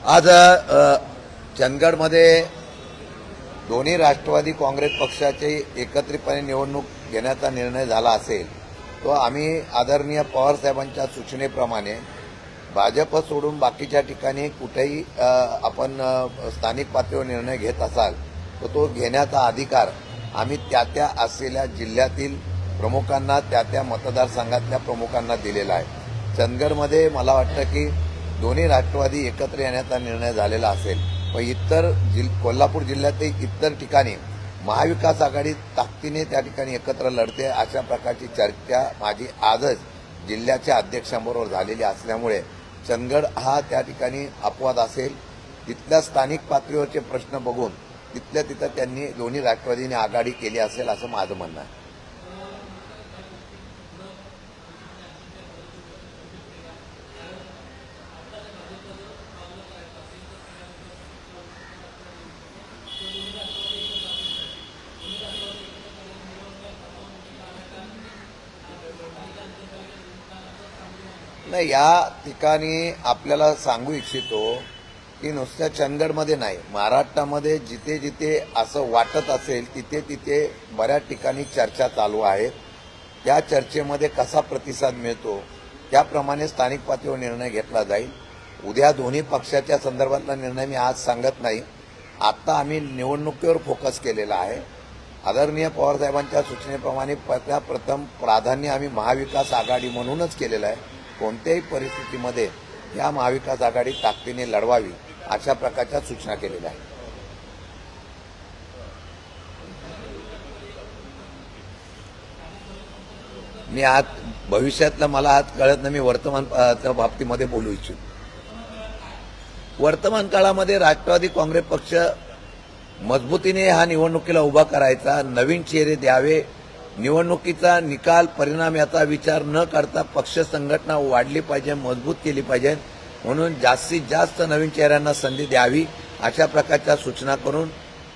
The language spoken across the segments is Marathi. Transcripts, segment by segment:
आज चंदगडमध्ये दोन्ही राष्ट्रवादी काँग्रेस पक्षाचे एकत्रितपणे निवडणूक घेण्याचा निर्णय झाला असेल तो आम्ही आदरणीय पवार साहेबांच्या सूचनेप्रमाणे भाजप सोडून बाकीच्या ठिकाणी कुठेही आपण स्थानिक पातळीवर निर्णय घेत असाल तर तो घेण्याचा अधिकार आम्ही त्या असलेल्या जिल्ह्यातील प्रमुखांना त्या मतदारसंघातल्या प्रमुखांना दिलेला आहे। चंदगडमध्ये मला वाटतं की दोन्ही राष्ट्रवादी एकत्र येण्याचा निर्णय झालेला असेल, पण इतर कोल्हापूर जिल्ह्यातील इतर ठिकाणी महाविकास आघाडी ताकदीने त्या ठिकाणी एकत्र लढते अशा प्रकारची चर्चा माझी आजच जिल्ह्याच्या अध्यक्षांबरोबर झालेली असल्यामुळे चंदगड हा त्या ठिकाणी अपवाद असेल। तिथल्या स्थानिक पातळीवरचे प्रश्न बघून तिथल्या तिथं त्यांनी दोन्ही राष्ट्रवादीने आघाडी केली असेल असं माझं म्हणणं आहे। नाही, या ठिकाणी आपल्याला सांगू इच्छितो की नुसत्या चंदगडमध्ये नाही, महाराष्ट्रामध्ये जिथे जिथे असं वाटत असेल तिथे तिथे बऱ्याच ठिकाणी चर्चा चालू आहे। त्या चर्चेमध्ये कसा प्रतिसाद मिळतो त्याप्रमाणे स्थानिक पातळीवर निर्णय घेतला जाईल। उद्या दोन्ही पक्षाच्या संदर्भातला निर्णय मी आज सांगत नाही। आता आम्ही निवडणुकीवर फोकस केलेला आहे। आदरणीय पवार साहेबांच्या सूचनेप्रमाणे प्रथम प्राधान्य आम्ही महाविकास आघाडी म्हणूनच केलेलं आहे। कोणत्याही परिस्थितीमध्ये या महाविकास आघाडी ताकदीने लढवावी अशा प्रकारच्या सूचना केलेल्या आहेत। मी आज भविष्यातलं मला आज कळत नाही, मी वर्तमानच्या बाबतीमध्ये बोलू इच्छितो। वर्तमान काळामध्ये राष्ट्रवादी काँग्रेस पक्ष मजबूतीने हा निवडणुकीला उभा करायचा, नवीन चेहरे द्यावे, निवडणुकीचा निकाल परिणाम याचा विचार न करता पक्ष संघटना वाढली पाहिजे, मजबूत केली पाहिजे, म्हणून जास्तीत जास्त नवीन चेहऱ्यांना संधी द्यावी अशा प्रकारच्या सूचना करून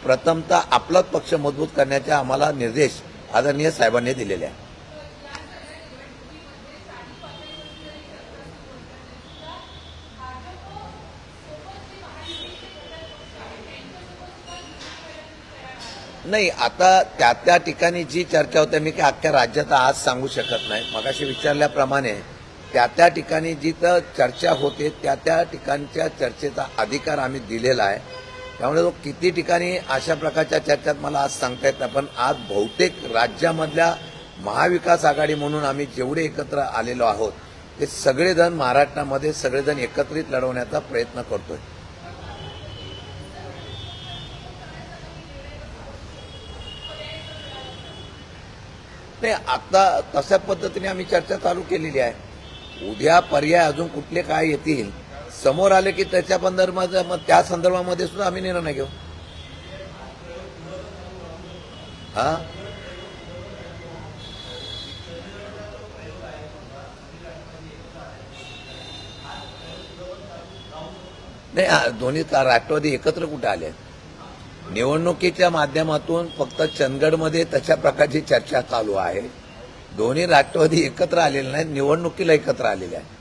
प्रथमतः आपलाच पक्ष मजबूत करण्याचे आम्हाला निर्देश आदरणीय साहेबांनी दिलेले आहेत। नाही, आता त्या ठिकाणी जी चर्चा होते मी काय अख्ख्या राज्यात आज सांगू शकत नाही। मगाशी विचारल्याप्रमाणे त्या ठिकाणी जिथं चर्चा होते त्या ठिकाणच्या चर्चेचा अधिकार आम्ही दिलेला आहे। त्यामुळे तो किती ठिकाणी अशा प्रकारच्या चर्चेत मला आज सांगता येत नाही, पण आज बहुतेक राज्यामधल्या महाविकास आघाडी म्हणून आम्ही जेवढे एकत्र आलेलो आहोत ते सगळेजण महाराष्ट्रामध्ये सगळेजण एकत्रित लढवण्याचा प्रयत्न करतोय। नाही, आता तशा पद्धतीने आम्ही चर्चा चालू केलेली आहे। उद्या पर्याय अजून कुठले काय येतील समोर आले की त्याच्या त्या संदर्भामध्ये सुद्धा आम्ही निर्णय घेऊ। हा नाही, दोन्ही राष्ट्रवादी एकत्र कुठे आले? निवडणुकीच्या माध्यमातून फक्त चंदगडमध्ये तशा प्रकारची चर्चा चालू आहे। दोन्ही राष्ट्रवादी एकत्र आलेले नाहीत, निवडणुकीला एकत्र आलेले आहे।